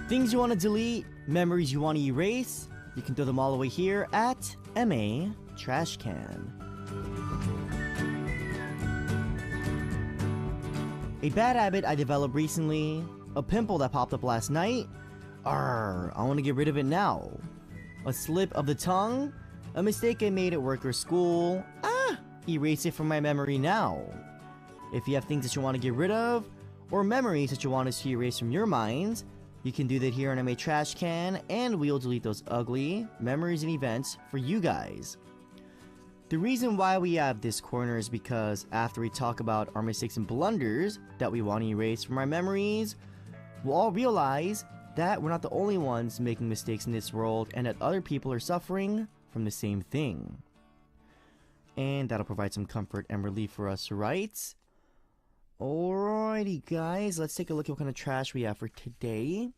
Things you want to delete, memories you want to erase, you can throw them all away here at MA Trash Can. A bad habit I developed recently, a pimple that popped up last night, I want to get rid of it now. A slip of the tongue, a mistake I made at work or school, erase it from my memory now. If you have things that you want to get rid of, or memories that you want us to erase from your minds, you can do that here on MA Trash Can, and we'll delete those ugly memories and events for you guys. The reason why we have this corner is because after we talk about our mistakes and blunders that we want to erase from our memories, we'll all realize that we're not the only ones making mistakes in this world and that other people are suffering from the same thing. And that'll provide some comfort and relief for us, right? Alrighty guys, let's take a look at what kind of trash we have for today.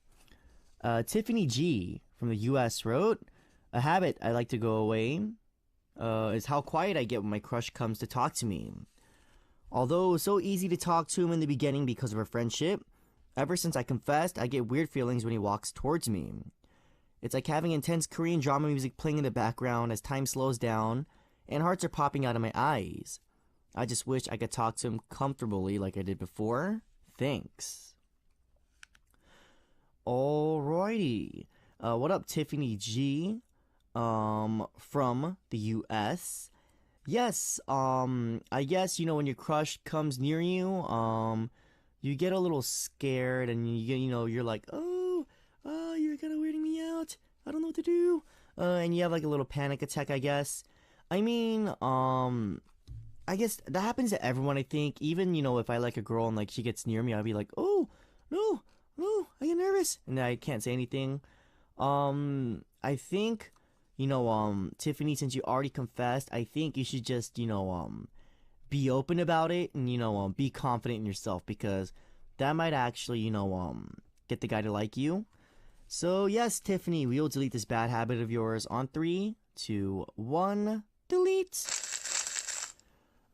Tiffany G from the US wrote, a habit I like to go away is how quiet I get when my crush comes to talk to me. Although it was so easy to talk to him in the beginning because of our friendship, ever since I confessed, I get weird feelings when he walks towards me. It's like having intense Korean drama music playing in the background as time slows down and hearts are popping out of my eyes. I just wish I could talk to him comfortably like I did before. Thanks. Alrighty. What up, Tiffany G? From the US. Yes, I guess, when your crush comes near you, you get a little scared and you get, you're like, oh, you're kind of weirding me out. I don't know what to do. And you have like a little panic attack, I guess. I mean, I guess that happens to everyone, I think. Even, if I like a girl and like she gets near me, I'll be like, oh, no, I get nervous. And I can't say anything. I think, Tiffany, since you already confessed, I think you should just, be open about it and, be confident in yourself because that might actually, get the guy to like you. So, yes, Tiffany, we'll delete this bad habit of yours on 3, 2, 1, delete.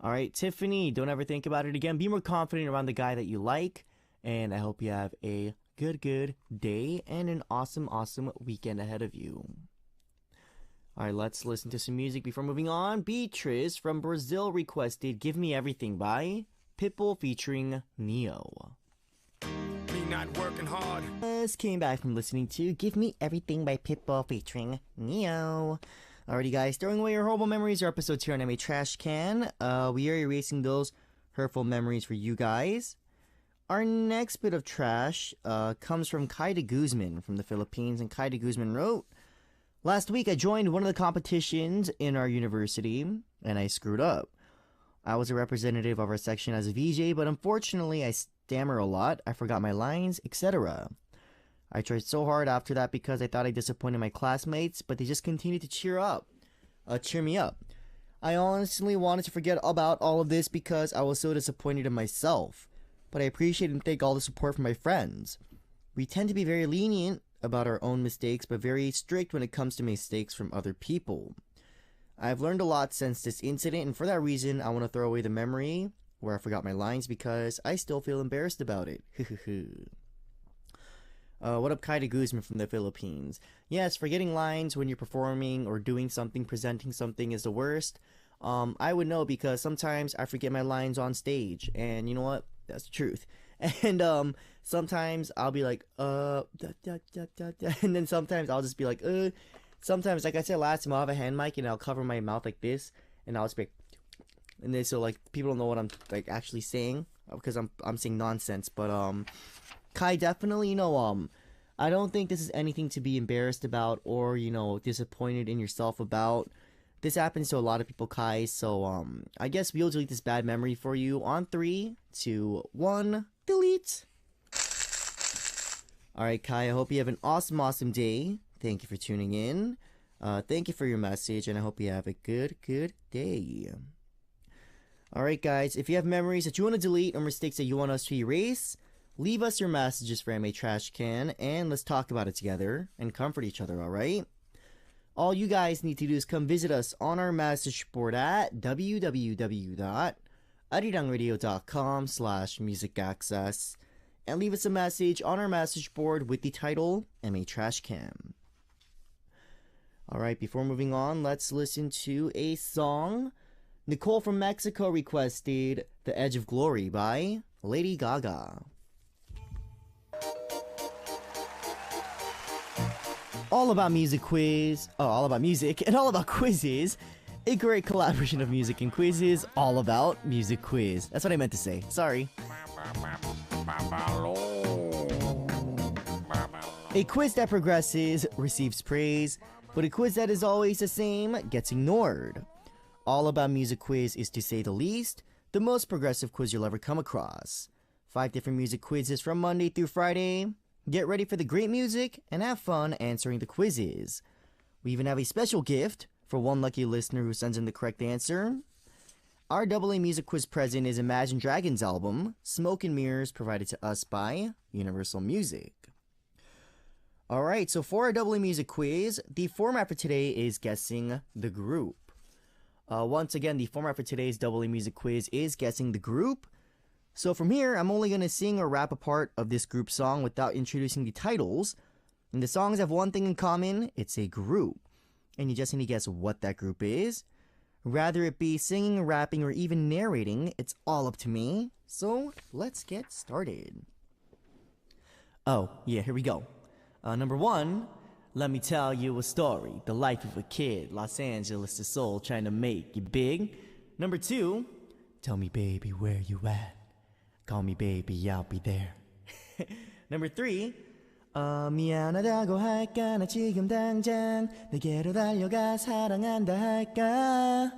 Alright, Tiffany, don't ever think about it again. Be more confident around the guy that you like. And I hope you have a good day and an awesome weekend ahead of you. Alright, let's listen to some music before moving on. Beatrice from Brazil requested Give Me Everything by Pitbull featuring Neo. Me not working hard. Just came back from listening to Give Me Everything by Pitbull featuring Neo. Alrighty guys, throwing away your horrible memories or episodes here on MA Trash Can. We are erasing those hurtful memories for you guys. Our next bit of trash comes from Kai de Guzman from the Philippines, and Kai de Guzman wrote, last week I joined one of the competitions in our university, and I screwed up. I was a representative of our section as a VJ, but unfortunately I stammer a lot, I forgot my lines, etc. I tried so hard after that because I thought I disappointed my classmates, but they just continued to cheer me up. I honestly wanted to forget about all of this because I was so disappointed in myself, but I appreciate and thank all the support from my friends. We tend to be very lenient about our own mistakes, but very strict when it comes to mistakes from other people. I've learned a lot since this incident, and for that reason, I want to throw away the memory where I forgot my lines because I still feel embarrassed about it. What up, Kai de Guzman from the Philippines? Yes, forgetting lines when you're performing or doing something, presenting something is the worst. I would know because sometimes I forget my lines on stage, and you know what? That's the truth. And sometimes I'll be like, and then sometimes I'll just be like, Sometimes, like I said last time, I'll have a hand mic and I'll cover my mouth like this, and I'll just be like, and then so like people don't know what I'm like actually saying because I'm saying nonsense. But Kai, definitely, I don't think this is anything to be embarrassed about or, disappointed in yourself about. This happens to a lot of people, Kai, so, I guess we'll delete this bad memory for you on 3, 2, 1, delete! Alright, Kai, I hope you have an awesome day. Thank you for tuning in. Thank you for your message, and I hope you have a good day. Alright, guys, if you have memories that you want to delete or mistakes that you want us to erase, leave us your messages for MA Trash Can, and let's talk about it together and comfort each other, alright? All you guys need to do is come visit us on our message board at www.arirangradio.com/musicaccess. and leave us a message on our message board with the title MA Trash Can. Alright, before moving on, let's listen to a song. Nicole from Mexico requested The Edge of Glory by Lady Gaga. All about music quiz. Oh, all about music and all about quizzes. A great collaboration of music and quizzes, all about music quiz. That's what I meant to say. Sorry. A quiz that progresses receives praise, but a quiz that is always the same gets ignored. All About Music Quiz is, to say the least, the most progressive quiz you'll ever come across. 5 different music quizzes from Monday through Friday. Get ready for the great music and have fun answering the quizzes. We even have a special gift for one lucky listener who sends in the correct answer. Our AA Music Quiz present is Imagine Dragons' album, Smoke and Mirrors, provided to us by Universal Music. Alright, so for our AA Music Quiz, the format for today is guessing the group. Once again, the format for today's AA Music Quiz is guessing the group. So from here, I'm only going to sing or rap a part of this group song without introducing the titles. And the songs have one thing in common, it's a group. And you just need to guess what that group is. Rather it be singing, rapping, or even narrating, it's all up to me. So let's get started. Oh, yeah, here we go. Number 1, let me tell you a story. The life of a kid, Los Angeles, the soul trying to make it big. Number 2, tell me baby where you at. Call me baby, I'll be there. Number 3, 미안하다고 할까 나 지금 당장 내게로 달려가 사랑한다 할까.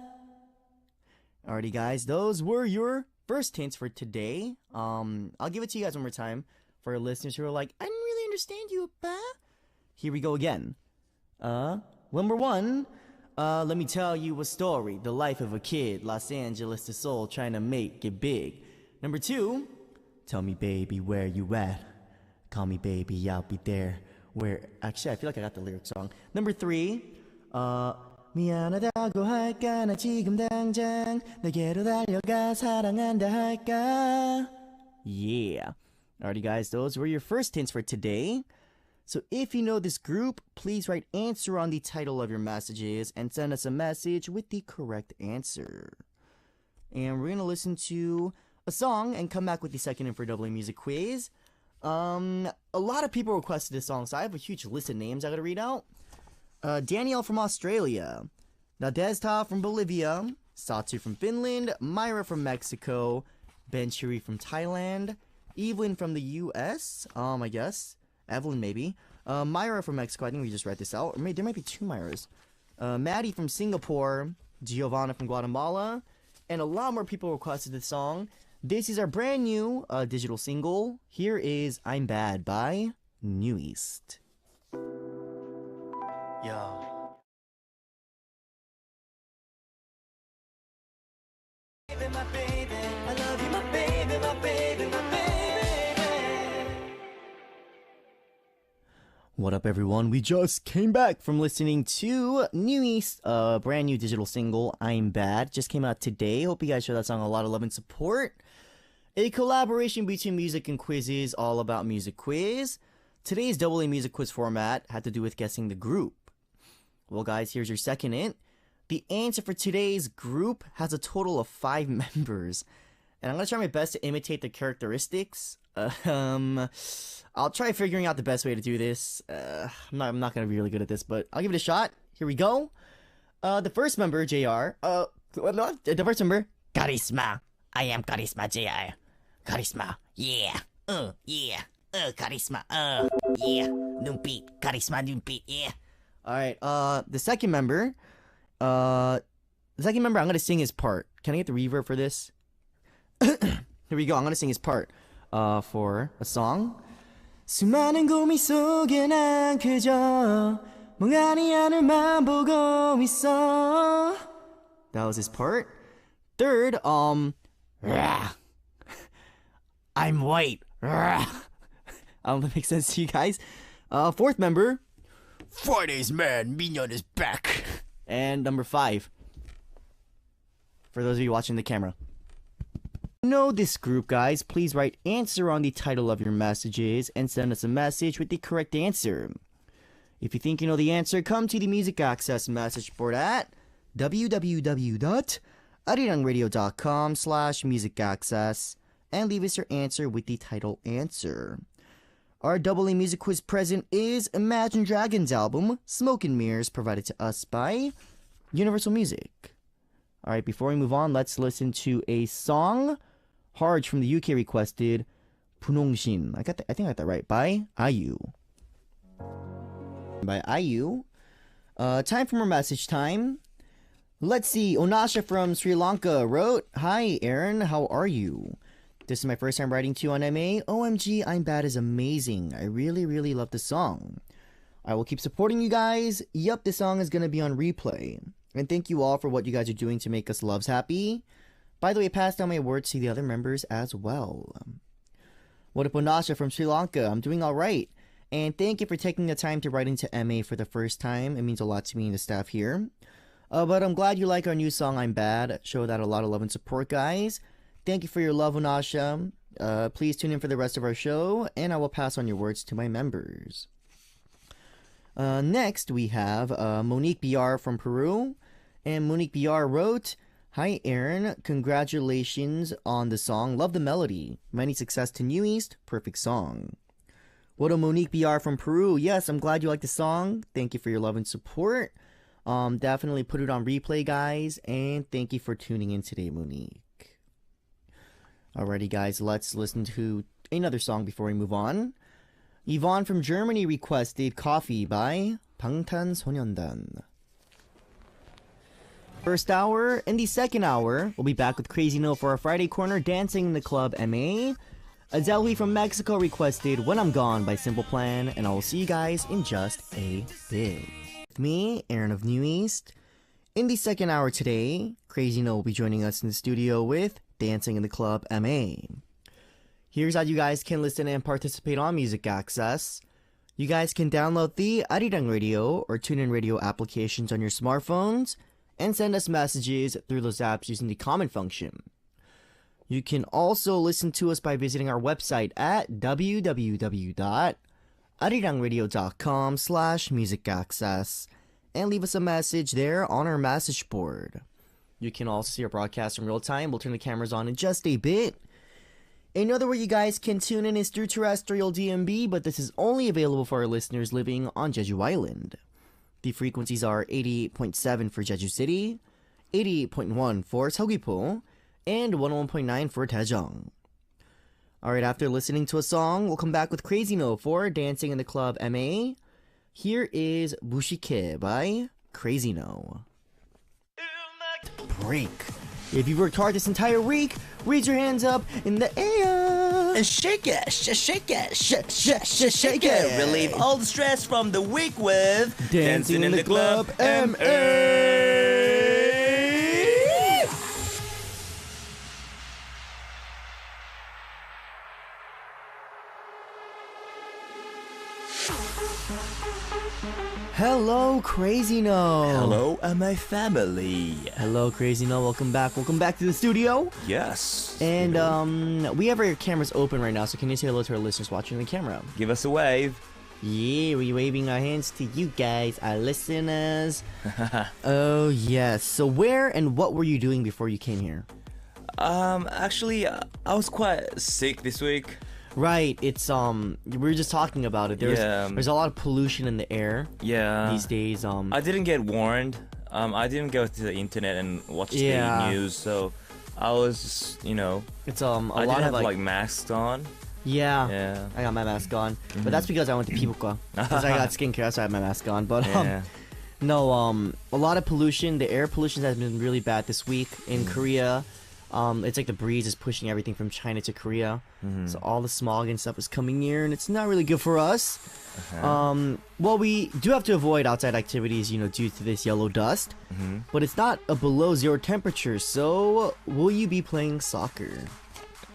Alrighty guys, those were your first hints for today. I'll give it to you guys one more time for our listeners who are like, I didn't really understand you, Appa. Here we go again. Number 1, let me tell you a story. The life of a kid, Los Angeles, the soul trying to make it big. Number 2, tell me baby where you at. Call me baby, I'll be there. Actually, I feel like I got the lyrics wrong. Number 3, 미안하다고 할까 나 지금 당장 내게로 달려가 사랑한다 할까. Yeah. Alrighty guys, those were your first hints for today. So if you know this group, please write answer on the title of your messages and send us a message with the correct answer. And we're going to listen to a song and come back with the second hint for AA Music Quiz. A lot of people requested this song, so I have a huge list of names I gotta read out. Danielle from Australia, Nadezhda from Bolivia, Satu from Finland, Myra from Mexico, Ben Shiri from Thailand, Evelyn from the US, I guess, Evelyn maybe, Myra from Mexico, I think we just read this out, or there might be 2 Myras, Maddie from Singapore, Giovanna from Guatemala, and a lot more people requested this song. This is our brand new digital single. Here is I'm Bad by New East. Yo. Baby, my baby, I love you, my baby, my baby, my baby. What up, everyone? We just came back from listening to New East, brand new digital single, I'm Bad. Just came out today. Hope you guys show that song a lot of love and support. A collaboration between music and quizzes, all about music quiz. Today's AA Music Quiz format had to do with guessing the group. Well, guys, here's your second hint. The answer for today's group has a total of 5 members. And I'm going to try my best to imitate the characteristics. I'll try figuring out the best way to do this. I'm not going to be really good at this, but I'll give it a shot. Here we go. The first member, JR. The first member, Charisma. I am Charisma, JR. Charisma, yeah. Yeah. Charisma, yeah. Numpit, Charisma, Numpit, yeah. Alright, the second member, I'm gonna sing his part. Can I get the reverb for this? Here we go, I'm gonna sing his part, for a song. 수많은 고민 속에 난 그저 멍하니 하늘만 보고 있어. That was his part. Third, I'm white. I don't know if that makes sense to you guys. Fourth member, Friday's man, Mignon is back. And number 5, for those of you watching the camera. know this group, guys, please write answer on the title of your messages and send us a message with the correct answer. If you think you know the answer, come to the Music Access message board at www.arirangradio.com/musicaccess and leave us your answer with the title answer. Our double A music quiz present is Imagine Dragons album, Smoke and Mirrors, provided to us by Universal Music. Alright, before we move on, let's listen to a song. Harj from the UK requested Punongsin. I think I got that right. By IU. By IU. Time for more message time. Let's see. Onasha from Sri Lanka wrote, "Hi, Aaron. How are you? This is my first time writing to you on MA. OMG, I'm Bad is amazing. I really, really love the song. I will keep supporting you guys. Yup, this song is going to be on replay. And thank you all for what you guys are doing to make us loves happy. By the way, pass down my words to the other members as well." What up, Onasha from Sri Lanka? I'm doing alright. And thank you for taking the time to write into MA for the first time. It means a lot to me and the staff here. But I'm glad you like our new song, I'm Bad. Show that a lot of love and support, guys. Thank you for your love, Onasha. Please tune in for the rest of our show, and I will pass on your words to my members. Next, we have Monique BR from Peru. And Monique BR wrote, "Hi, Aaron. Congratulations on the song. Love the melody. Many success to New East. Perfect song." What a Monique BR from Peru. Yes, I'm glad you like the song. Thank you for your love and support. Definitely put it on replay, guys. And thank you for tuning in today, Monique. Alrighty, guys, let's listen to another song before we move on. Yvonne from Germany requested Coffee by 방탄소년단. First hour. In the second hour, we'll be back with Crazyno for our Friday Corner Dancing in the Club MA. Adelhi from Mexico requested When I'm Gone by Simple Plan, and I will see you guys in just a bit. With me, Aaron of New East. In the second hour today, Crazyno will be joining us in the studio with Dancing in the Club MA. Here's how you guys can listen and participate on Music Access. You guys can download the Arirang Radio or TuneIn Radio applications on your smartphones and send us messages through those apps using the comment function. You can also listen to us by visiting our website at www.arirangradio.com/musicaccess and leave us a message there on our message board. You can also see our broadcast in real time. We'll turn the cameras on in just a bit. Another way you guys can tune in is through terrestrial DMB, but this is only available for our listeners living on Jeju Island. The frequencies are 88.7 for Jeju City, 88.1 for Seogwipo, and 101.9 for Daejeong. Alright, after listening to a song, we'll come back with Crazyno for Dancing in the Club MA. Here is Bushike by Crazyno. Break. If you worked hard this entire week, raise your hands up in the air and shake it, shake it, shake it. Relieve all the stress from the week with Dancing in the Club MA. Hello, Crazyno. Hello, my family. Hello, Crazyno. Welcome back. Welcome back to the studio. Yes. And we have our cameras open right now, so can you say hello to our listeners watching the camera? Give us a wave. Yeah, we're waving our hands to you guys, our listeners. Oh, yes. So where and what were you doing before you came here? Actually, I was quite sick this week. Right, it's we were just talking about it. There's a lot of pollution in the air. Yeah. These days. I didn't get warned. I didn't go to the internet and watch the news, so I was just, it's I lot didn't of have like masks on. Yeah. I got my mask on, but that's because I went to Pibuka. Because I got skincare, so I have my mask on. But no, a lot of pollution. The air pollution has been really bad this week in Korea. It's like the breeze is pushing everything from China to Korea. So all the smog and stuff is coming here, and it's not really good for us. Well, we do have to avoid outside activities, due to this yellow dust. But it's not a below zero temperature, so will you be playing soccer?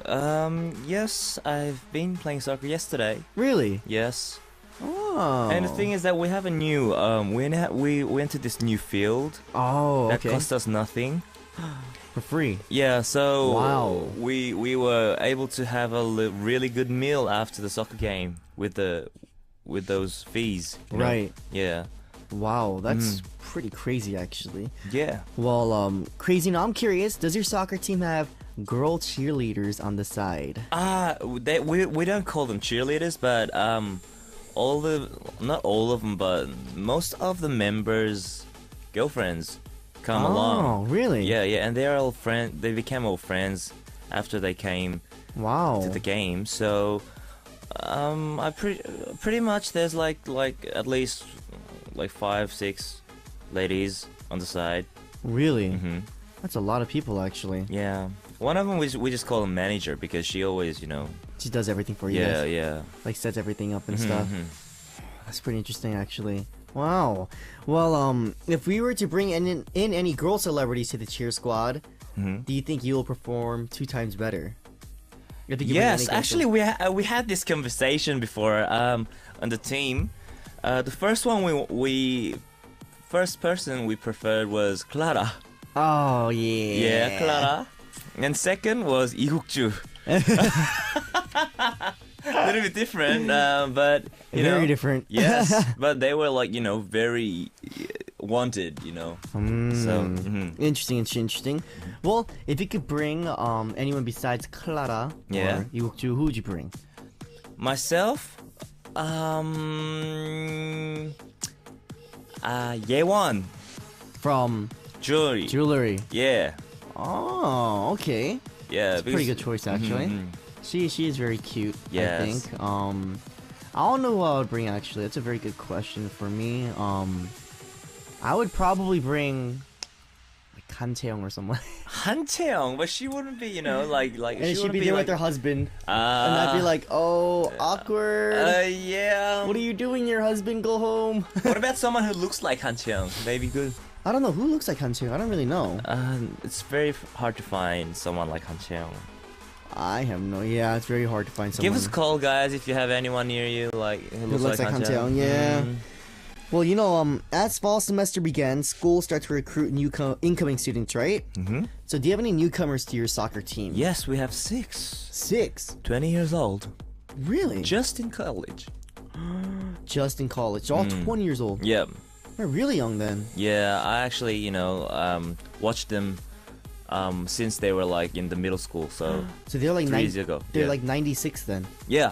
Yes, I've been playing soccer yesterday. Really? Yes. Oh. And the thing is that we have a new, we entered this new field. Oh, that cost us nothing. For free. Yeah, so Wow. we were able to have a really good meal after the soccer game with those fees. You know? Right. Yeah. Wow, that's pretty crazy actually. Yeah. Well, Crazyno, I'm curious, does your soccer team have girl cheerleaders on the side? We don't call them cheerleaders, but not all of them, but most of the members' girlfriends come along. Oh, really? Yeah, and they're all friends. They became all friends after they came Wow. to the game. So, I pretty much there's like at least like 5-6 ladies on the side. Really? Hmm. That's a lot of people actually. Yeah, one of them we just call him manager because she always, She does everything for you yeah, guys. yeah. Like sets everything up and Mhm, stuff. mhm. That's pretty interesting actually. Wow. Well, if we were to bring in any girl celebrities to the cheer squad, Mhm. do you think you will perform 2 times better? If you bring any Yes, girl actually, we had this conversation before on the team. The first one first person we preferred was Clara. Oh yeah. Yeah, Clara. And second was Igukju. A little bit different, but Very different. Yes, but they were like very wanted, So Interesting. Well, if you could bring anyone besides Clara Yeah. or Yugju, who would you bring? myself, Yewon From jewelry. jewelry. Yeah, Oh, okay. yeah. It's a pretty good choice actually. Mhm. She is very cute. I Yes. think. I don't know who I would bring actually. That's a very good question for me. I would probably bring like Han Chae-young or someone. Han Chae-young, but she wouldn't be, like And she she'd wouldn't be there like, with her husband, and I'd be like, "Oh, awkward. yeah. What are you doing? Your husband go home." What about someone who looks like Han Chae-young? Maybe good. I don't know who looks like Han Chae-young. I don't really know. It's very hard to find someone like Han Chae-young. I have no. Yeah, it's very hard to find someone. Give us a call, guys, if you have anyone near you who looks like Han Chae-young, yeah. Well, as fall semester begins, school starts to recruit new incoming students, right? Mm-hmm. So, do you have any newcomers to your soccer team? Yes, we have 6. 6. 20 years old. Really? Just in college. Just in college. All 20 years old. Yeah. They're really young then. Yeah, I actually, watched them since they were like in the middle school, so So they're like 3 years ago. They're Yeah. like 96 then. Yeah.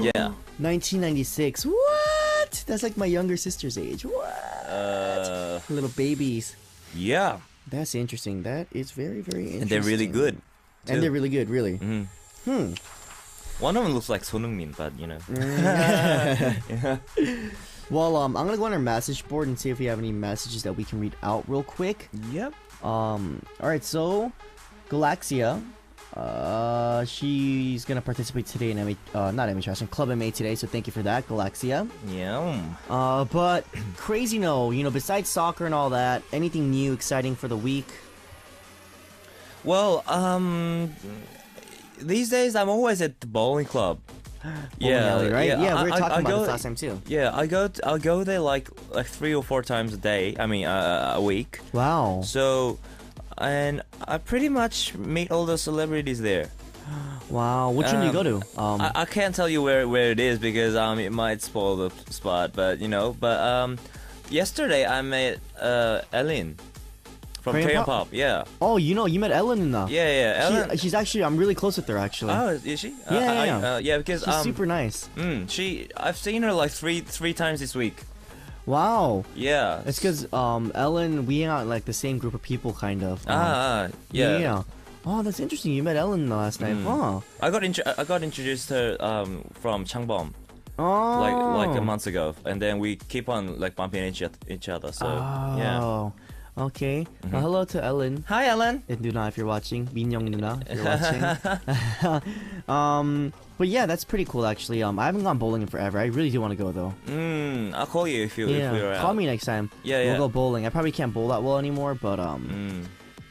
Yeah. 1996. What? That's like my younger sister's age. What? Little babies. Yeah. That's interesting. That is very, very interesting. And they're really good. And they're really good, really. Mhm. One of them looks like Son Heung-min, but Well, I'm gonna go on our message board and see if we have any messages that we can read out real quick. Yep. All right, so Galaxia, she's gonna participate today in Club MA today. So thank you for that, Galaxia. Yeah. But Crazyno, besides soccer and all that, anything new, exciting for the week? Well, these days I'm always at the bowling club. Bowling alley, right? Yeah, we were talking I about go, this last time too. Yeah, I'll go there like 3 or 4 times a day. I mean, a week. Wow. So, and I pretty much meet all the celebrities there. Wow. Which one do you go to? I can't tell you where it is because it might spoil the spot. But yesterday I met Ellen from Korean Korean Pop? Pop. Yeah. Oh, you met Ellen in the. Yeah. Ellen. She's actually, I'm really close with her actually. Oh, is she? Yeah. Yeah, because She's super nice. I've seen her like three times this week. Wow. Yeah. It's because Ellen, we hang out like the same group of people kind of. Yeah. Yeah. Oh, that's interesting. You met Ellen last night. Huh. I got introduced to her from Changbom Oh. like a month ago, and then we keep on like bumping each other. So yeah. Oh. Okay. Hello to Ellen. Hi, Ellen. And Nuna, if you're watching. Minyoung Nuna, if you're watching. But yeah, that's pretty cool actually. I haven't gone bowling in forever. I really do want to go though. I'll call you if we're out. Call me next time. Yeah. We'll go bowling. I probably can't bowl that well anymore, but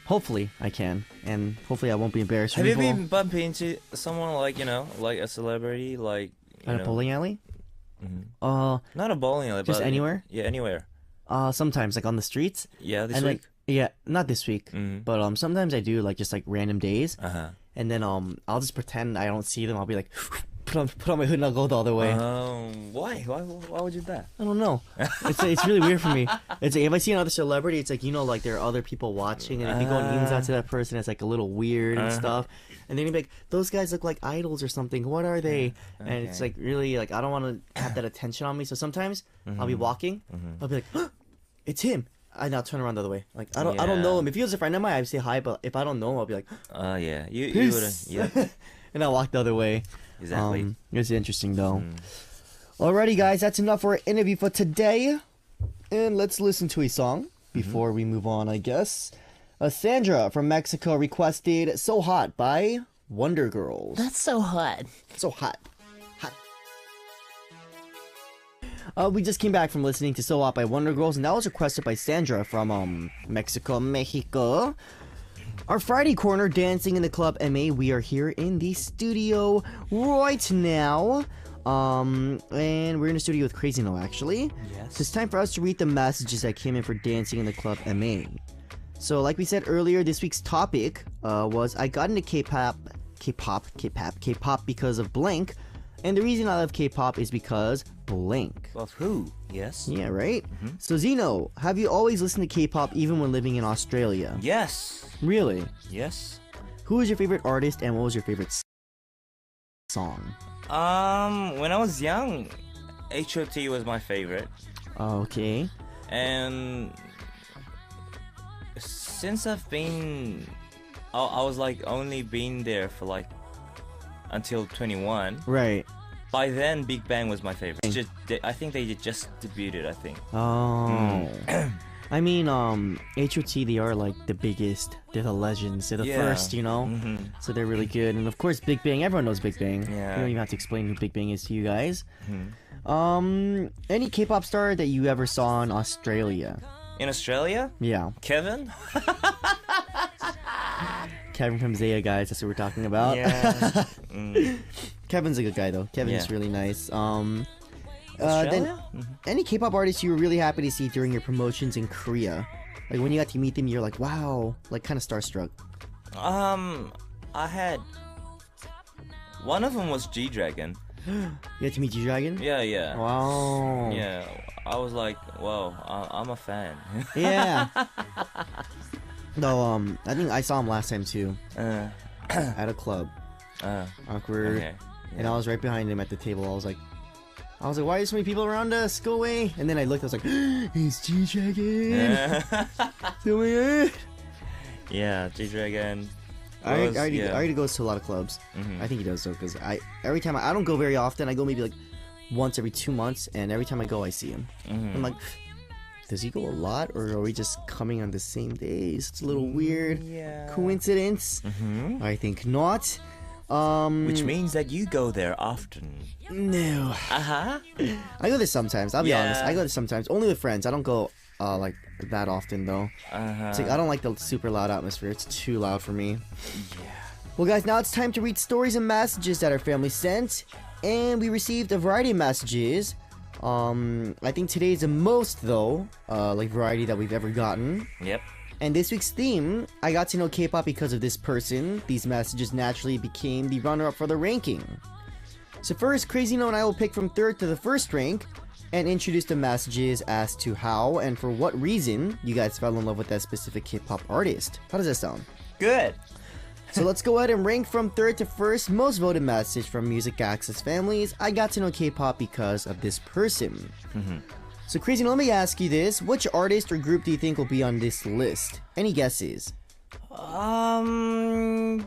hopefully I can, and hopefully I won't be embarrassed. Have when you we bowl. been bumping into someone like like a celebrity, like At a bowling alley? not a bowling alley, Just but anywhere? Yeah, anywhere. Sometimes like on the streets. Yeah, this And week. Yeah, not this week, but sometimes I do like just like random days, and then I'll just pretend I don't see them. I'll be like, put on my hood and I'll go the other way. Why? Why would you do that? I don't know. It's really weird for me. It's like, if I see another celebrity, it's like like there are other people watching, and if you go and inside to that person, it's like a little weird and stuff. And then you'd be like, those guys look like idols or something. What are they? And it's like really like I don't want to have that attention on me. So sometimes I'll be walking, I'll be like, it's him. I now turn around the other way. Like I don't know him. If he was a friend of mine, I'd say hi. But if I don't know him, I'll be like, yeah, you peace. wouldn't. Yeah, and I'll walk the other way. exactly. It's interesting though. Alrighty, guys, that's enough for our interview for today. And let's listen to a song before we move on, I guess. Sandra from Mexico requested "So Hot" by Wonder Girls. That's so hot. So hot. We just came back from listening to "So Hot" by Wonder Girls, and that was requested by Sandra from Mexico. Our Friday corner, Dancing in the Club MA. We are here in the studio right now. And we're in the studio with Crazyno, actually. Yes. So it's time for us to read the messages that came in for Dancing in the Club MA. So like we said earlier, this week's topic was I got into K-pop because of blank. And the reason I love K-pop is because blank. Of who? Yes. Yeah, right? So Zeno, have you always listened to K-pop even when living in Australia? Yes. Really? Yes. Who was your favorite artist and what was your favorite song? When I was young, H.O.T. was my favorite. Okay. And since I've been, I was like only been there for like until 21. Right. By then, Big Bang was my favorite. I think they just debuted. I think. Oh. I mean, H.O.T. they are like the biggest. They're the legends. They're the first, you know. So they're really good. And of course, Big Bang. Everyone knows Big Bang. Yeah. You don't even have to explain who Big Bang is to you guys. Any K-pop star that you ever saw in Australia? In Australia, Yeah. Kevin. Kevin from Zaya, guys. That's what we're talking about. Yeah. Kevin's a good guy, though. Kevin's Yeah. really nice. Australia? Any K-pop artists you were really happy to see during your promotions in Korea? Like when you got to meet them, you're like, wow, like kind of starstruck. I had one of them was G-Dragon. You got to meet G-Dragon? Yeah. Wow. Yeah, I was like, wow, I'm a fan. Yeah. No, I think I saw him last time too. At a club. Awkward. Okay. And I was right behind him at the table. I was like, why are there so many people around us? Go away. And then I looked, I was like, it's G-Dragon. Oh my god. Yeah, G-Dragon. I already goes to a lot of clubs. I think he does though, because every time I don't go very often. I go maybe like once every 2 months, and every time I go, I see him. I'm like, does he go a lot, or are we just coming on the same days? It's a little weird. Yeah. Coincidence? I think not. Which means that you go there often. No. I go there sometimes. I'll be Yeah. honest. I go there sometimes. Only with friends. I don't go like that often though. It's like I don't like the super loud atmosphere. It's too loud for me. Yeah. Well, guys, now it's time to read stories and messages that our family sent, and we received a variety of messages. I think today is the most though, like variety that we've ever gotten. Yep. And this week's theme, I got to know K-pop because of this person. These messages naturally became the runner-up for the ranking. So first, Crazyno and I will pick from third to the first rank and introduce the messages as to how and for what reason you guys fell in love with that specific K-pop artist. How does that sound? Good. So let's go ahead and rank from third to first. Most voted message from Music Access families. I got to know K-pop because of this person. So Crazy, let me ask you this. Which artist or group do you think will be on this list? Any guesses? Ailey?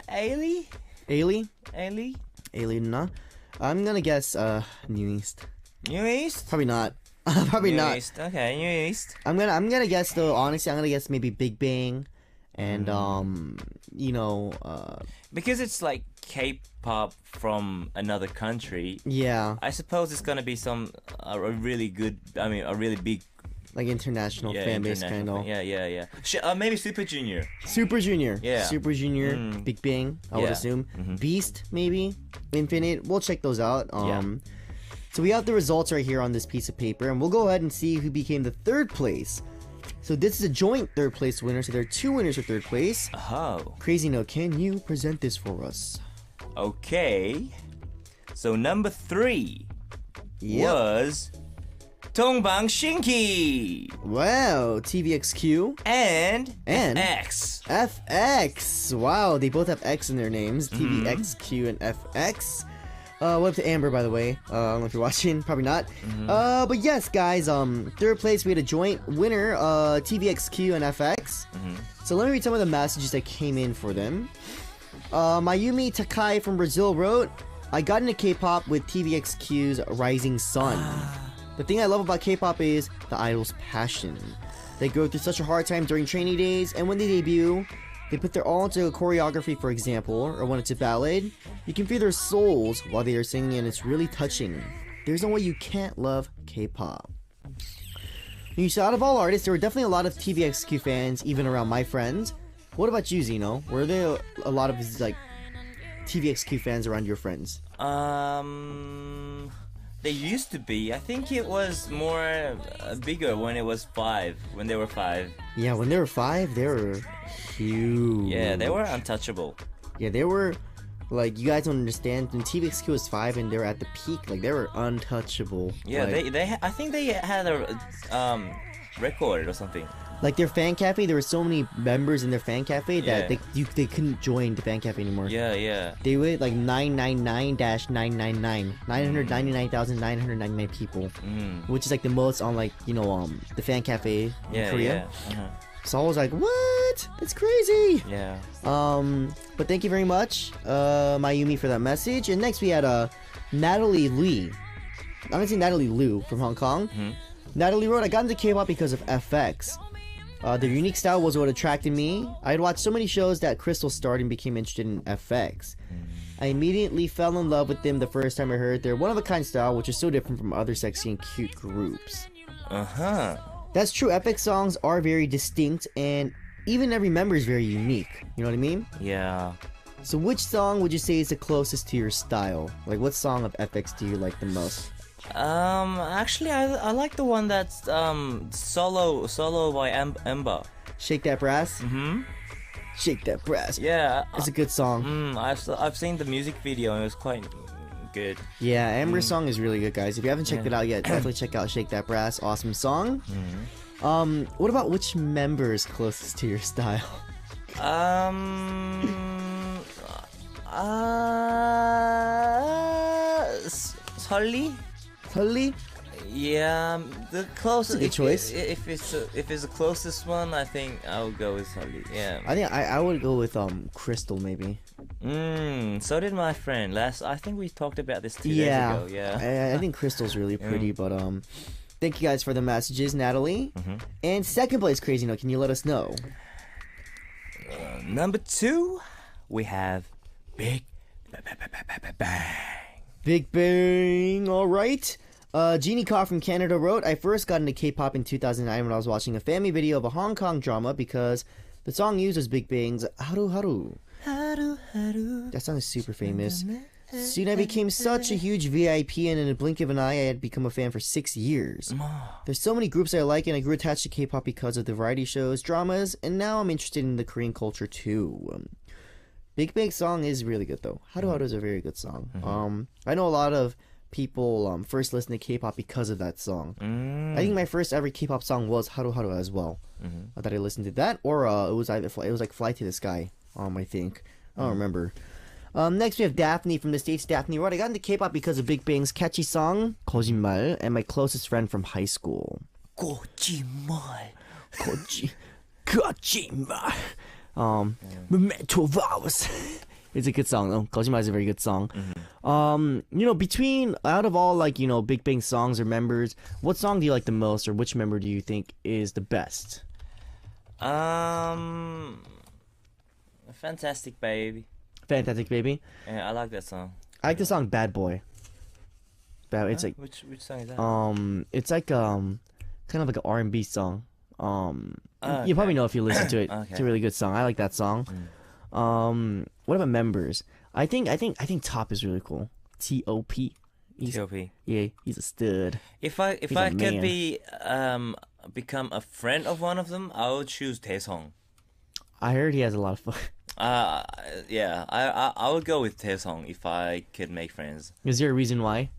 Ailey? Ailey? Ailey, no. I'm gonna guess, New East. New East? Probably not. Probably New not. East. Okay, New East. I'm gonna guess though, honestly, I'm gonna guess maybe Big Bang. And, you know, Because it's like K-pop from another country. Yeah. I suppose it's gonna be a really good, a really big, like international fan base kind of. Yeah. Maybe Super Junior. Super Junior. Yeah. Super Junior, Big Bang, I would assume. Beast, maybe. Infinite. We'll check those out. So we have the results right here on this piece of paper, and we'll go ahead and see who became the third place. So this is a joint third place winner. So there are 2 winners for third place. Oh. Crazyno, can you present this for us? Okay. So number 3 Yep. was Tongbang Shinki Wow, TVXQ and And? X. FX. Wow, they both have X in their names. TVXQ and FX. What up to Amber, by the way? I don't know if you're watching. Probably not. But yes, guys. Third place, we had a joint winner. TVXQ and FX. So let me read some of the messages that came in for them. Mayumi Takai from Brazil wrote, "I got into K-pop with TVXQ's Rising Sun. The thing I love about K-pop is the idol's passion. They go through such a hard time during training days, and when they debut, they put their all into a choreography, for example, or when it's a ballad. You can feel their souls while they are singing, and it's really touching. There's no way you can't love K-pop." You saw, out of all artists, there were definitely a lot of TVXQ fans, even around my friends. What about you, Zeno? Were there a lot of like TVXQ fans around your friends? They used to be. I think it was more bigger when it was 5. When they were 5. Yeah, when they were 5, they were huge. Yeah, they were untouchable. Yeah, they were, like, you guys don't understand, when TVXQ was 5 and they were at the peak, like, they were untouchable. Yeah, like, I think they had a record or something. like their fan cafe, there were so many members in their fan cafe that Yeah. they couldn't join the fan cafe anymore. Yeah. They were like 999-999, 999,999 people, which is like the most on like, you know, the fan cafe in Korea. Yeah. So I was like, what? That's crazy. Yeah. But thank you very much, Mayumi, for that message. And next we had Natalie Lee. I'm gonna say Natalie Liu from Hong Kong. Natalie wrote, "I got into K-pop because of FX. Their unique style was what attracted me. I had watched so many shows that Crystal starred and became interested in FX. I immediately fell in love with them the first time I heard their one-of-a-kind style, which is so different from other sexy and cute groups." That's true. FX songs are very distinct, and even every member is very unique. You know what I mean? Yeah. So which song would you say is the closest to your style? Like, what song of FX do you like the most? Actually, I like the one that's solo by Ember. Shake That Brass? Shake That Brass. Yeah. It's a good song. I've seen the music video and it was quite good. Yeah, Amber's song is really good, guys. If you haven't checked it out yet, definitely check out Shake That Brass. Awesome song. What about which member is closest to your style? Sully? Sully? Yeah, the closest. That's a good choice. If it's the closest one, I think I would go with Sully. Yeah. I think I would go with Crystal maybe. So did my friend. I think we talked about this 2 days Yeah. ago. Yeah. I think Crystal's really pretty, but thank you guys for the messages, Natalie. And second place, Crazyno, can you let us know? Number 2, we have Big Bang. Big Bang, alright. Jeannie Carr from Canada wrote, "I first got into K-pop in 2009 when I was watching a family video of a Hong Kong drama because the song used was Big Bang's Haru Haru. That song is super famous. Soon I became such a huge VIP, and in a blink of an eye, I had become a fan for 6 years. There's so many groups I like, and I grew attached to K-pop because of the variety shows, dramas, and now I'm interested in the Korean culture too." Big Bang song is really good though. Haru Haru is a very good song. I know a lot of people first listen to K-pop because of that song. I think my first ever K-pop song was Haru Haru as well. That I listened to that, or it was like Fly to the Sky. I think I don't remember. Next we have Daphne from the States. Daphne wrote, "I got into K-pop because of Big Bang's catchy song 거짓말 and my closest friend from high school." 거짓말. 거짓말. Memento Vows. It's a good song though. 거짓말 is a very good song. You know, out of all like, you know, Big Bang songs or members, what song do you like the most, or which member do you think is the best? Fantastic Baby. Fantastic Baby. Yeah, I like that song. I like the song Bad Boy. It's like which song is that? it's like kind of like an R&B song. Okay. You probably know if you listen to it. Okay. It's a really good song. I like that song. What about members? I think Top is really cool. T.O.P. T.O.P. Yeah, he's a stud. If I a could man. be become a friend of one of them, I would choose Taesung. I heard he has a lot of fun. Yeah, I would go with Taesung if I could make friends. Is there a reason why?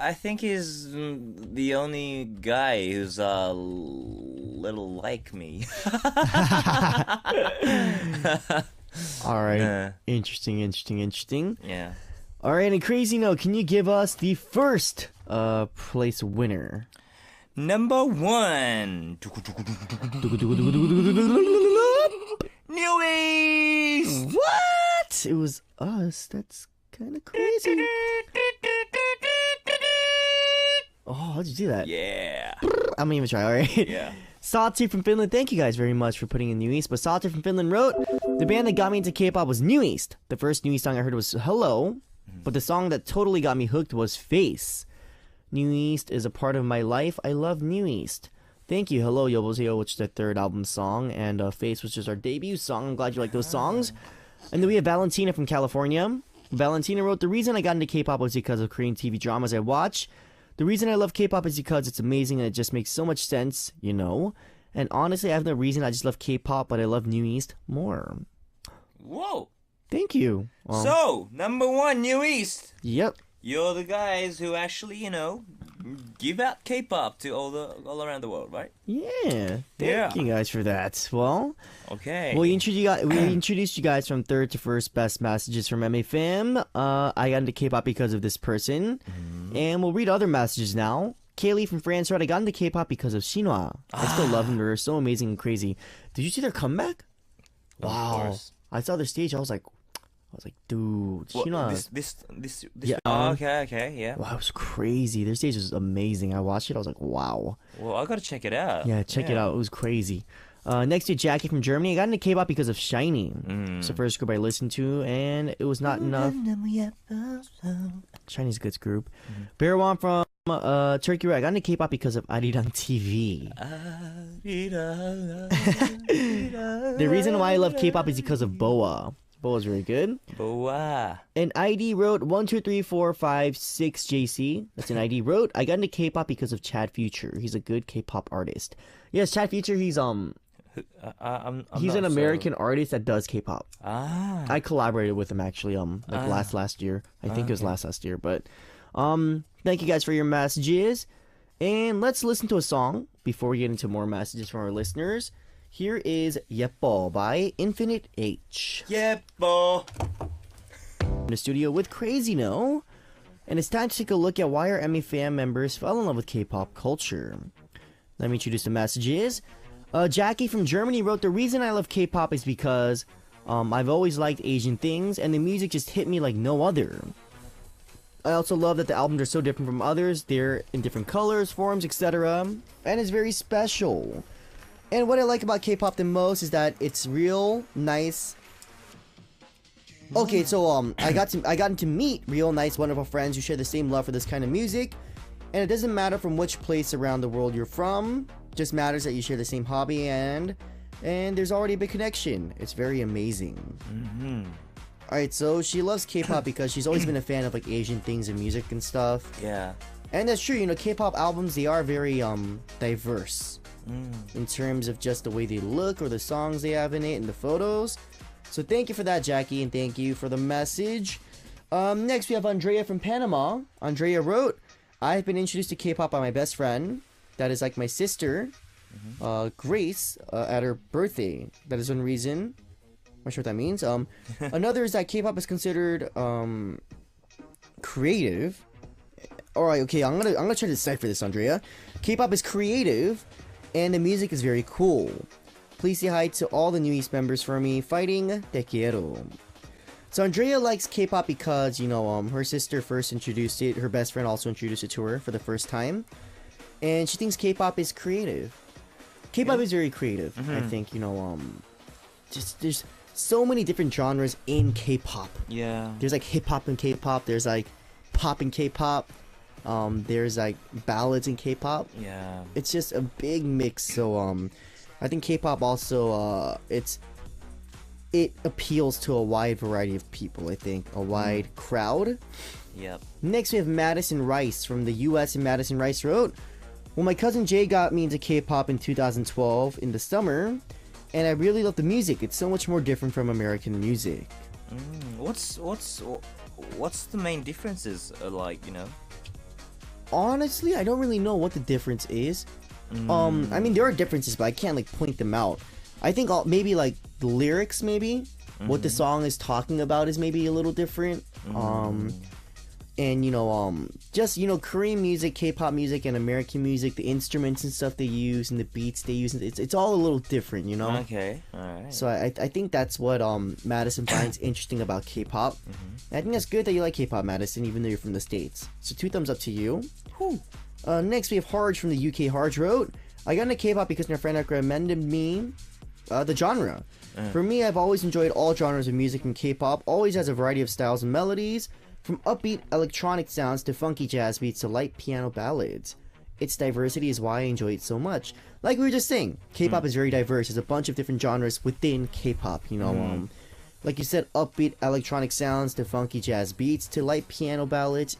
I think he's the only guy who's a little like me. All right. Interesting. Yeah. All right, and Crazyno, can you give us the first place winner? Number 1. Newies! What? It was us. That's kind of crazy. Oh, how'd you do that? Yeah. I'm gonna even try. All right. Yeah. Sati from Finland, thank you guys very much for putting in New East. But Sati from Finland wrote, the band that got me into K-pop was New East. The first New East song I heard was Hello, but the song that totally got me hooked was Face. New East is a part of my life. I love New East. Thank you. Hello, 여보세요, which is their third album song, and Face was just our debut song. I'm glad you like those songs. And then we have Valentina from California. Valentina wrote, the reason I got into K-pop was because of Korean TV dramas I watch. The reason I love K-pop is because it's amazing and it just makes so much sense, you know. And honestly, I have no reason. I just love K-pop, but I love New East more. Whoa. Thank you. So, number 1, New East. Yep. You're the guys who actually, you know, give out K-pop to all around the world, right? Yeah. Thank you guys for that. Well, okay. We introduced you guys from third to first best messages from MAFM. I got into K-pop because of this person. And we'll read other messages now. Kaylee from France wrote, I got into K-pop because of Shinhwa. I still love them. They're so amazing and crazy. Did you see their comeback? Wow. I saw their stage. I was like, dude, Shinhwa. This. Yeah, okay, yeah. Wow, it was crazy. Their stage was amazing. I watched it. I was like, wow. Well, I gotta check it out. Yeah, check it out. It was crazy. Next to Jackie from Germany. I got into K-pop because of Shiny. It's the first group I listened to, and it was not enough. Shiny's a good group. Bearwan from Turkey. I got into K-pop because of Arirang TV. The reason why I love K-pop is because of Boa. Boa's very good. Boa. And ID wrote 1, 2, 3, 4, 5, 6 JC. That's an ID wrote. I got into K-pop because of Chad Future. He's a good K-pop artist. Yes, Chad Future. He's I'm he's an American artist that does K-pop. I collaborated with him actually. Last year. I think it was last year. But thank you guys for your messages. And let's listen to a song before we get into more messages from our listeners. Here is Yepo by Infinite H. Yepo. In the studio with Crazyno. And it's time to take a look at why our MAFM members fell in love with K-pop culture. Let me introduce the messages. Jackie from Germany wrote, the reason I love K-pop is because I've always liked Asian things and the music just hit me like no other. I also love that the albums are so different from others. They're in different colors, forms, etc. And it's very special. And what I like about K-pop the most is that it's real nice. Okay, so I got to meet real nice, wonderful friends who share the same love for this kind of music. And it doesn't matter from which place around the world you're from. It just matters that you share the same hobby and there's already a big connection. It's very amazing. Alright, so she loves K-pop because she's always been a fan of like Asian things and music and stuff. Yeah. And that's true, you know, K-pop albums, they are very diverse. In terms of just the way they look or the songs they have in it and the photos. So thank you for that, Jackie, and thank you for the message. Next we have Andrea from Panama. Andrea wrote, I've been introduced to K-pop by my best friend. That is like my sister, Grace, at her birthday. That is one reason. I'm not sure what that means. Another is that K-pop is considered creative. Alright, okay, I'm gonna try to decipher this, Andrea. K-pop is creative, and the music is very cool. Please say hi to all the New East members for me. Fighting, te quiero. So Andrea likes K-pop because, you know, her sister first introduced it. Her best friend also introduced it to her for the first time. And she thinks K-pop is creative. K-pop is very creative. I think, you know, just there's so many different genres in K-pop. Yeah. There's like hip-hop in K-pop. There's like pop in K-pop. There's like ballads in K-pop. Yeah. It's just a big mix. So I think K-pop also it appeals to a wide variety of people. I think a wide crowd. Yep. Next we have Madison Rice from the US, and Madison Rice wrote, Well, my cousin Jay got me into K-pop in 2012 in the summer, and I really love the music. It's so much more different from American music. What's the main differences like, you know? Honestly, I don't really know what the difference is. I mean, there are differences, but I can't like point them out. I think maybe like the lyrics, maybe what the song is talking about is maybe a little different. And you know, just you know, Korean music, K-pop music, and American music, the instruments and stuff they use and the beats they use, it's all a little different, you know. Okay, all right. So I think that's what Madison finds interesting about K-pop. And I think that's good that you like K-pop, Madison, even though you're from the States. So 2 thumbs up to you. Whew. Next we have Harj from the UK. Harj wrote, I got into K-pop because my friend recommended me the genre. For me, I've always enjoyed all genres of music, and K-pop always has a variety of styles and melodies, from upbeat electronic sounds to funky jazz beats to light piano ballads. Its diversity is why I enjoy it so much. Like we were just saying, K-pop is very diverse. There's a bunch of different genres within K-pop, you know. Like you said, upbeat electronic sounds to funky jazz beats to light piano ballads.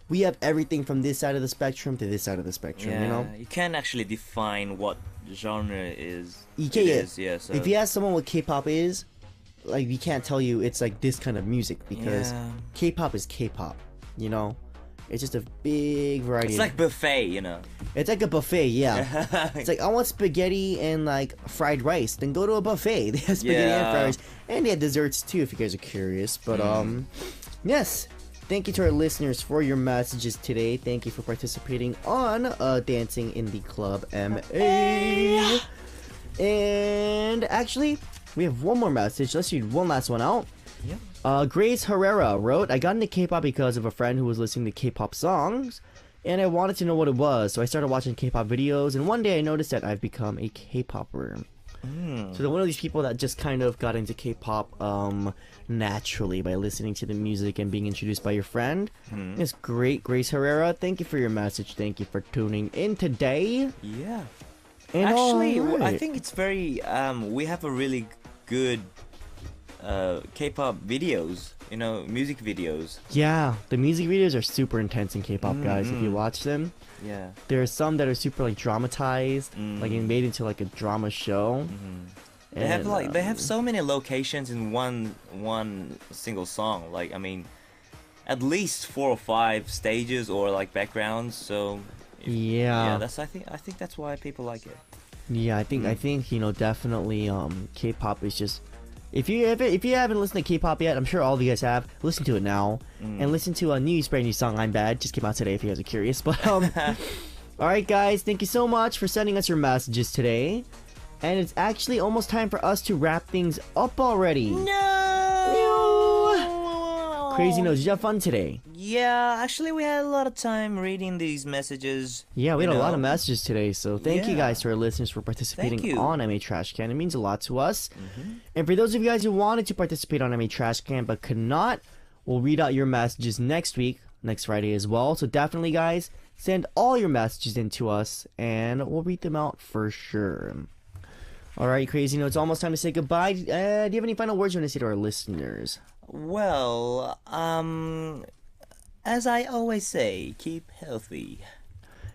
We have everything from this side of the spectrum to this side of the spectrum, you know? You can't actually define what genre is. You can't, So. If you ask someone what K-pop is, like, we can't tell you it's like this kind of music, because K-pop is K-pop, you know? It's just a big variety. It's like buffet, you know? It's like a buffet, yeah. It's like, I want spaghetti and like fried rice, then go to a buffet. They have spaghetti and fried rice, and they have desserts too, if you guys are curious. But yes, thank you to our listeners for your messages today. Thank you for participating on Dancing in the Club MA. And actually, we have one more message. Let's read one last one out. Grace Herrera wrote, I got into K-pop because of a friend who was listening to K-pop songs, and I wanted to know what it was, so I started watching K-pop videos, and one day I noticed that I've become a K-popper. So they're one of these people that just kind of got into K-pop naturally by listening to the music and being introduced by your friend. It's great, Grace Herrera. Thank you for your message. Thank you for tuning in today. Yeah. And actually, I think it's very, we have a really good K-pop videos, you know, music videos. Yeah, the music videos are super intense in K-pop, guys. If you watch them, there are some that are super like dramatized, like made into like a drama show. They have they have so many locations in one single song. Like, I mean, at least 4 or 5 stages or like backgrounds. So that's I think that's why people like it. Yeah, I think you know, definitely K-pop is just, if you haven't listened to K-pop yet, I'm sure all of you guys have. Listen to it now, and listen to a brand new song, I'm Bad. Just came out today, if you guys are curious. But all right, guys, thank you so much for sending us your messages today, and it's actually almost time for us to wrap things up already. Crazyno, did you have fun today? Yeah, actually we had a lot of time reading these messages. Yeah, we had a lot of messages today, so thank you guys to our listeners for participating on MA Trash Can. It means a lot to us. And for those of you guys who wanted to participate on MA Trash Can but could not, we'll read out your messages next week, next Friday as well. So definitely, guys, send all your messages in to us, and we'll read them out for sure. Alright, Crazyno, it's almost time to say goodbye. Do you have any final words you want to say to our listeners? Well, as I always say, keep healthy.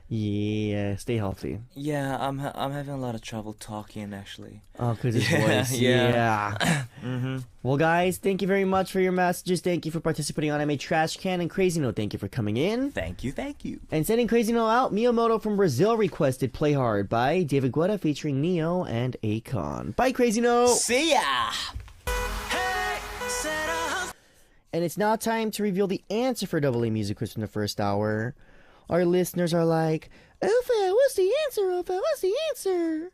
Yeah, stay healthy. Yeah, I'm having a lot of trouble talking, actually. Oh, because his voice. Yeah. Well, guys, thank you very much for your messages. Thank you for participating on MA Trash Can. And Crazyno, thank you for coming in. Thank you. And sending Crazyno out, Miyamoto from Brazil requested Play Hard by David Guetta featuring Neo and Akon. Bye, Crazyno! See ya! And it's now time to reveal the answer for AA Music Quiz from the first hour. Our listeners are like, Alpha, what's the answer, Alpha? What's the answer?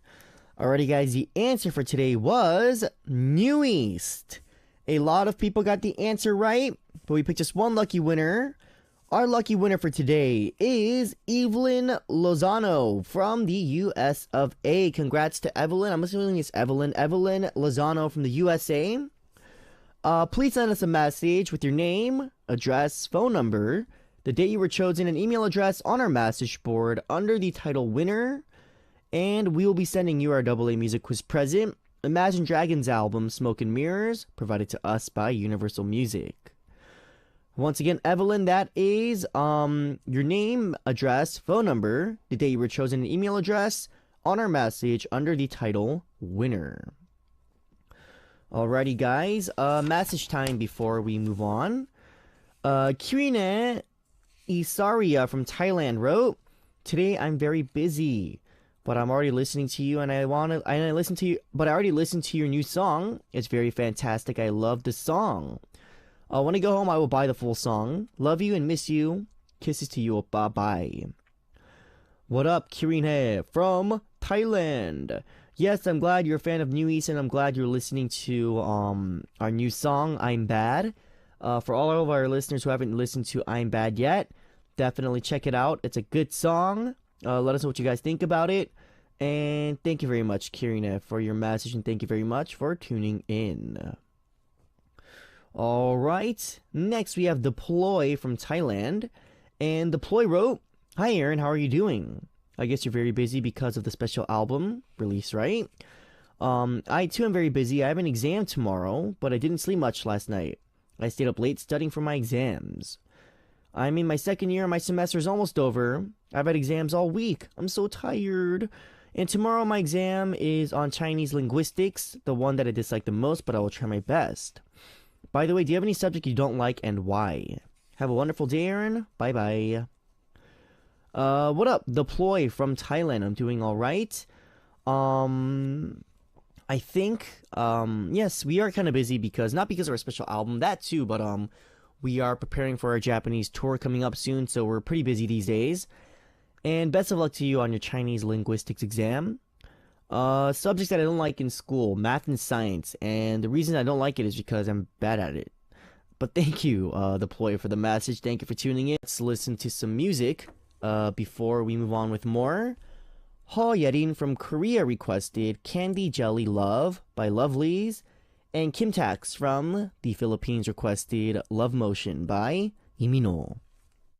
Alrighty, guys, the answer for today was New East. A lot of people got the answer right, but we picked just one lucky winner. Our lucky winner for today is Evelyn Lozano from the US of A. Congrats to Evelyn. I'm assuming it's Evelyn. Evelyn Lozano from the USA. Please send us a message with your name, address, phone number, the date you were chosen, and email address on our message board under the title Winner, and we will be sending you our AA Music Quiz present, Imagine Dragons album Smoke and Mirrors, provided to us by Universal Music. Once again, Evelyn, that is your name, address, phone number, the day you were chosen, an email address on our message under the title winner. Alrighty, guys. Message time before we move on. Kirine Isaria from Thailand wrote, "Today I'm very busy, but I'm already listening to you, and I listen to you, but I already listened to your new song. It's very fantastic. I love the song. When I go home, I will buy the full song. Love you and miss you. Kisses to you. Bye bye." What up, Kirine from Thailand? Yes, I'm glad you're a fan of New East, and I'm glad you're listening to our new song, I'm Bad. For all of our listeners who haven't listened to I'm Bad yet, definitely check it out. It's a good song. Let us know what you guys think about it. And thank you very much, Kirina, for your message, and thank you very much for tuning in. Alright, next we have Deploy from Thailand. And Deploy wrote, "Hi Aaron, how are you doing? I guess you're very busy because of the special album release, right? I too am very busy. I have an exam tomorrow, but I didn't sleep much last night. I stayed up late studying for my exams. I'm in my second year and my semester is almost over. I've had exams all week. I'm so tired. And tomorrow my exam is on Chinese linguistics, the one that I dislike the most, but I will try my best. By the way, do you have any subject you don't like and why? Have a wonderful day, Aaron. Bye-bye." What up? Deploy from Thailand. I'm doing alright. I think, yes, we are kind of busy not because of our special album, that too, but, we are preparing for our Japanese tour coming up soon, so we're pretty busy these days. And best of luck to you on your Chinese linguistics exam. Subjects that I don't like in school, math and science, and the reason I don't like it is because I'm bad at it. But thank you, Deploy, for the message. Thank you for tuning in. Let's listen to some music, before we move on with more. Ho Yerin from Korea requested Candy Jelly Love by Lovelies, and Kim Tax from the Philippines requested Love Motion by Imino.